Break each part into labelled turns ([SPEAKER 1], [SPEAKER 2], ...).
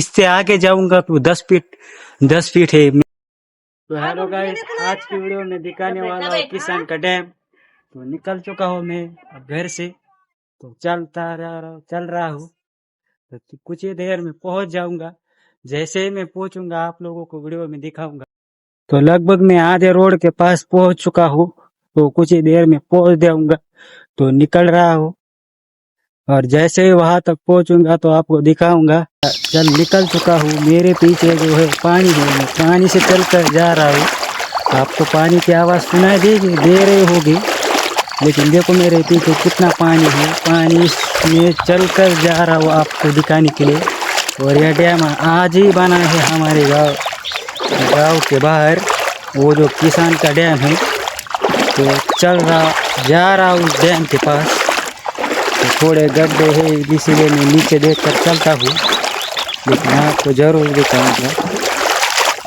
[SPEAKER 1] इससे आगे जाऊंगा तो 10 फीट है। तो हेलो गाइस, आज की वीडियो में दिखाने वाला हूँ किसान का डैम। तो निकल चुका हूँ मैं अब घर से। तो चल रहा हूँ। तो कुछ ही देर में पहुंच जाऊंगा। जैसे ही मैं पहुंचूंगा आप लोगों को वीडियो में दिखाऊंगा। तो लगभग मैं आधे रोड के पास पहुंच चुका हूँ। तो कुछ ही देर में पहुंच जाऊंगा। तो निकल रहा हूँ और जैसे ही वहां तक पहुंचूंगा तो आपको दिखाऊंगा। चल निकल चुका हूँ। मेरे पीछे जो है पानी है, मैं पानी से चल कर जा रहा हूँ। आपको पानी की आवाज़ सुनाई दे रही होगी, लेकिन देखो मेरे पीछे कितना पानी है। पानी में चल कर जा रहा हूँ आपको दिखाने के लिए। और यह डैम आज ही बना है हमारे गांव के बाहर, वो जो किसान का डैम है। तो जा रहा हूँ उस डैम के पास। तो थोड़े गड्ढे हैं, इसीलिए मैं नीचे देख कर चलता हूँ, लेकिन आपको ज़रूर दिखाऊंगा।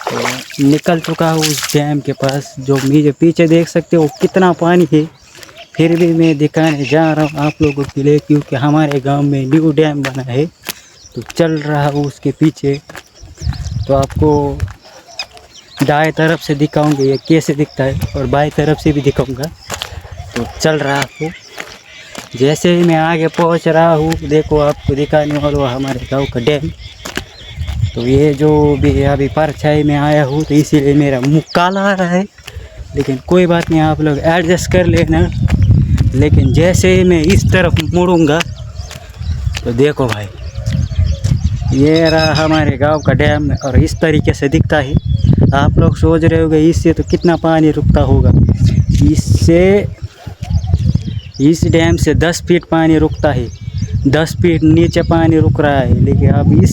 [SPEAKER 1] तो निकल चुका हूँ उस डैम के पास। जो मुझे पीछे देख सकते हो कितना पानी है, फिर भी मैं दिखाने जा रहा हूँ आप लोगों के लिए, क्योंकि हमारे गांव में न्यू डैम बना है। तो चल रहा हूँ उसके पीछे। तो आपको दाएं तरफ से दिखाऊंगे ये कैसे दिखता है, और बाएं तरफ से भी दिखाऊंगा। तो चल रहा हूँ। जैसे ही मैं आगे पहुँच रहा हूँ, देखो आपको दिखाने वाला हूँ हमारे गाँव का डैम। तो ये जो भी अभी परछाई में आया हूँ, तो इसीलिए मेरा मुँह काला आ रहा है, लेकिन कोई बात नहीं, आप लोग एडजस्ट कर लेना। लेकिन जैसे ही मैं इस तरफ मुड़ूंगा तो देखो भाई, ये रहा हमारे गांव का डैम, और इस तरीके से दिखता है। आप लोग सोच रहे होंगे इससे तो कितना पानी रुकता होगा। इस डैम से 10 फीट पानी रुकता है। 10 फीट नीचे पानी रुक रहा है, लेकिन अब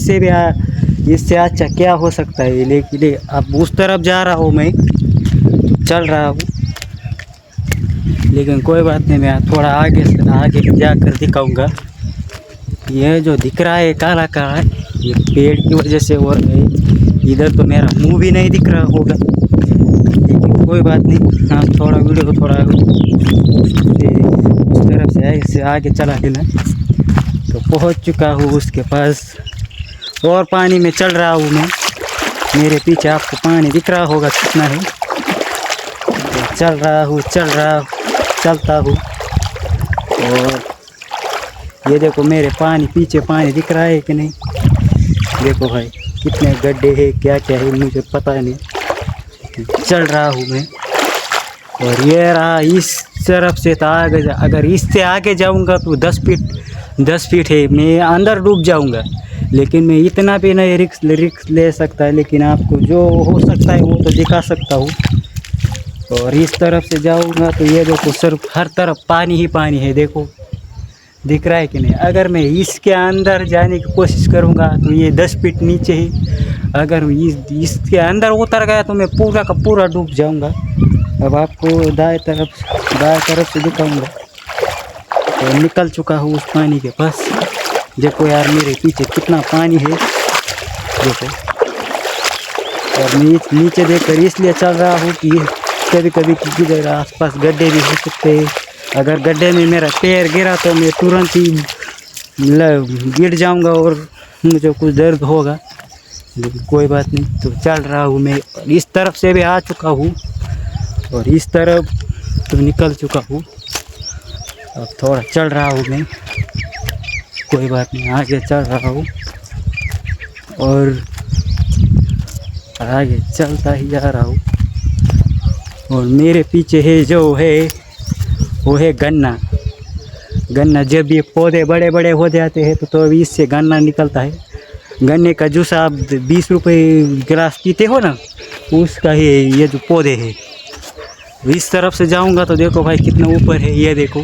[SPEAKER 1] इससे अच्छा क्या हो सकता है। लेकिन अब उस तरफ जा रहा हूँ मैं, चल रहा हूँ, लेकिन कोई बात नहीं, मैं थोड़ा आगे जाकर दिखाऊंगा। यह जो दिख रहा है काला काला, ये पेड़ की वजह से हो रहा है। इधर तो मेरा मुंह भी नहीं दिख रहा होगा, लेकिन कोई बात नहीं। हाँ, थोड़ा वीडियो को थोड़ा उस तरफ से ऐसे आगे चला देना। तो पहुंच चुका हूँ उसके पास, और पानी में चल रहा हूँ मैं। मेरे पीछे आपको पानी दिख रहा होगा कितना है। तो चलता हूँ। और ये देखो मेरे पीछे पानी दिख रहा है कि नहीं। देखो भाई कितने गड्ढे हैं, क्या क्या है मुझे पता नहीं। चल रहा हूँ मैं। और ये रहा इस तरफ से, तो आगे अगर इससे आगे जाऊंगा तो 10 फीट है, मैं अंदर डूब जाऊंगा। लेकिन मैं इतना भी नहीं रिक्स ले सकता है, लेकिन आपको जो हो सकता है वो तो दिखा सकता हूँ। और इस तरफ से जाऊंगा तो ये देखो सिर्फ हर तरफ पानी ही पानी है। देखो दिख रहा है कि नहीं। अगर मैं इसके अंदर जाने की कोशिश करूंगा तो ये 10 फीट नीचे ही। अगर इसके अंदर उतर गया तो मैं पूरा का पूरा डूब जाऊंगा। अब आपको दाएं तरफ से दिखाऊंगा। तो निकल चुका हूँ उस पानी के पास। देखो यार मेरे पीछे कितना पानी है, देखो। और मैं नीचे देखकर इसलिए चल रहा हूँ कि कभी कभी किधर आसपास गड्ढे भी हो सकते हैं। अगर गड्ढे में मेरा पैर गिरा तो मैं तुरंत ही गिर जाऊंगा और मुझे कुछ दर्द होगा, लेकिन कोई बात नहीं। तो चल रहा हूँ मैं। इस तरफ से भी आ चुका हूँ और इस तरफ तो निकल चुका हूँ। अब थोड़ा चल रहा हूँ मैं, कोई बात नहीं, आगे चल रहा हूँ और आगे चलता ही जा रहा हूँ। और मेरे पीछे है जो है वो है गन्ना। जब ये पौधे बड़े बड़े हो जाते हैं तो अभी इससे गन्ना निकलता है। गन्ने का जूस आप 20 रुपये गिलास पीते हो ना, उसका ही ये जो पौधे हैं। इस तरफ से जाऊंगा तो देखो भाई कितना ऊपर है। ये देखो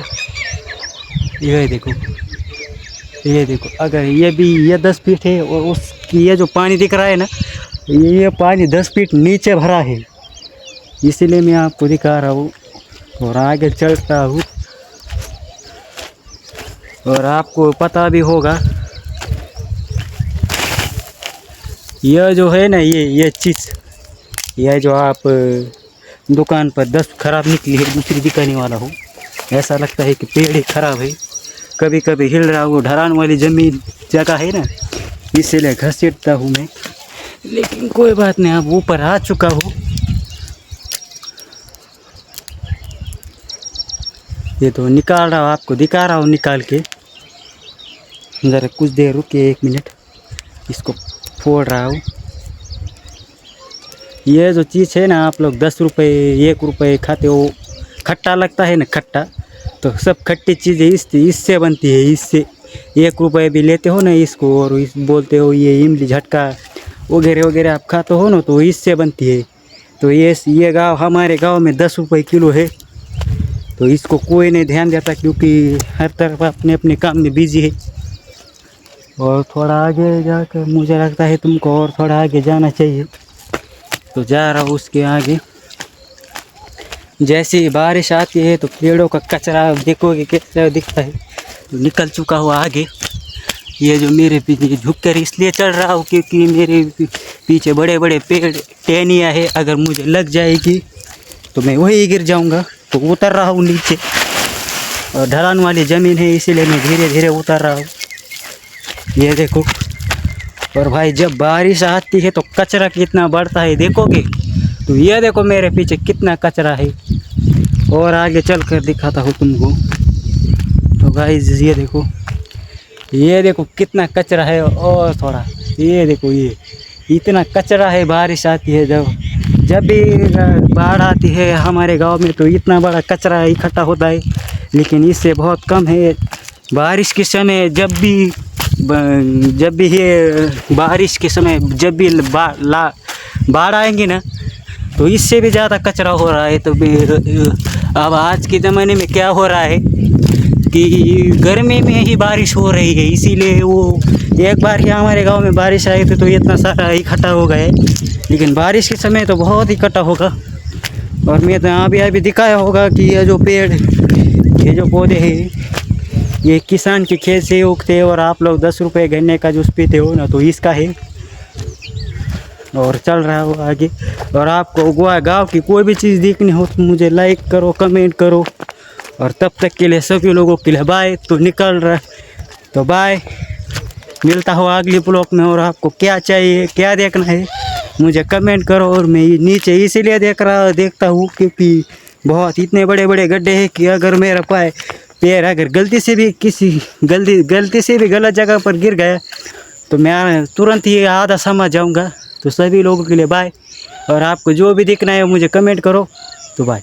[SPEAKER 1] अगर ये 10 फीट है, और उसकी ये जो पानी दिख रहा है ना, ये पानी 10 फीट नीचे भरा है, इसीलिए मैं आपको दिखा रहा हूँ। और आगे चलता हूँ। और आपको पता भी होगा, यह जो है ना, ये चीज़, यह जो आप दुकान पर 10 खराब निकली है, दूसरी दिखाने वाला हूँ। ऐसा लगता है कि पेड़ ही खराब है, कभी कभी हिल रहा हो। ढलान वाली ज़मीन जगह है ना, इसीलिए घसीटता हूँ मैं, लेकिन कोई बात नहीं, अब ऊपर आ चुका हूँ। ये तो निकाल रहा हूँ, आपको दिखा रहा हूँ निकाल के। ज़रा कुछ देर रुकिए, 1 मिनट, इसको फोड़ रहा हूँ। ये जो चीज़ है ना, आप लोग 10 रुपये 1 रुपये खाते हो, खट्टा लगता है ना, खट्टा, तो सब खट्टी चीज़ें इससे बनती है। इससे 1 रुपये भी लेते हो ना इसको, और इस बोलते हो ये इमली झटका वगैरह वगैरह आप खाते हो ना, तो इससे बनती है। तो ये गाँव, हमारे गाँव में 10 रुपये किलो है। तो इसको कोई नहीं ध्यान देता, क्योंकि हर तरफ अपने अपने काम में बिजी है। और थोड़ा आगे जाकर मुझे लगता है तुमको और थोड़ा आगे जाना चाहिए, तो जा रहा हूँ उसके आगे। जैसे ही बारिश आती है तो पेड़ों का कचरा देखोगे कैसा दिखता है। तो निकल चुका हूँ आगे। ये जो मेरे पीछे झुक कर इसलिए चल रहा हूँ क्योंकि मेरे पीछे बड़े बड़े पेड़ टहनियाँ है, अगर मुझे लग जाएगी तो मैं वहीं गिर जाऊँगा। तो उतर रहा हूँ नीचे, और ढलान वाली ज़मीन है इसीलिए मैं धीरे धीरे उतर रहा हूँ। ये देखो, और भाई जब बारिश आती है तो कचरा कितना बढ़ता है देखोगे। तो ये देखो मेरे पीछे कितना कचरा है, और आगे चल कर दिखाता हूँ तुमको। तो गाइस ये देखो कितना कचरा है, और थोड़ा ये देखो, ये इतना कचरा है। बारिश आती है जब भी बाढ़ आती है हमारे गांव में, तो इतना बड़ा कचरा इकट्ठा होता है, लेकिन इससे बहुत कम है। बारिश के समय जब भी ये बारिश के समय जब भी बाढ़ आएंगी ना, तो इससे भी ज़्यादा कचरा हो रहा है। तो अब आज के ज़माने में क्या हो रहा है कि गर्मी में ही बारिश हो रही है, इसीलिए वो एक बार ही हमारे गांव में बारिश आई थी तो इतना सारा इकट्ठा हो गए, लेकिन बारिश के समय तो बहुत इकट्ठा होगा। और मैं तो अभी दिखाया होगा कि ये जो पेड़, ये जो पौधे हैं, ये किसान के खेत से उगते हैं, और आप लोग 10 रुपये गन्ने का जूस पीते हो ना, तो इसका है। और चल रहा हो आगे। और आपको गाँव की कोई भी चीज़ देखनी हो तो मुझे लाइक करो, कमेंट करो। और तब तक के लिए सभी लोगों के लिए बाय। तो निकल रहा, तो बाय, मिलता हो अगली ब्लॉग में। और आपको क्या चाहिए, क्या देखना है, मुझे कमेंट करो। और मैं नीचे इसीलिए देखता हूँ क्योंकि बहुत इतने बड़े बड़े गड्ढे हैं कि अगर मेरा पैर अगर गलती से भी गलत जगह पर गिर गया तो मैं तुरंत ही आधा समझ जाऊँगा। तो सभी लोगों के लिए बाय। और आपको जो भी देखना है मुझे कमेंट करो। तो बाय।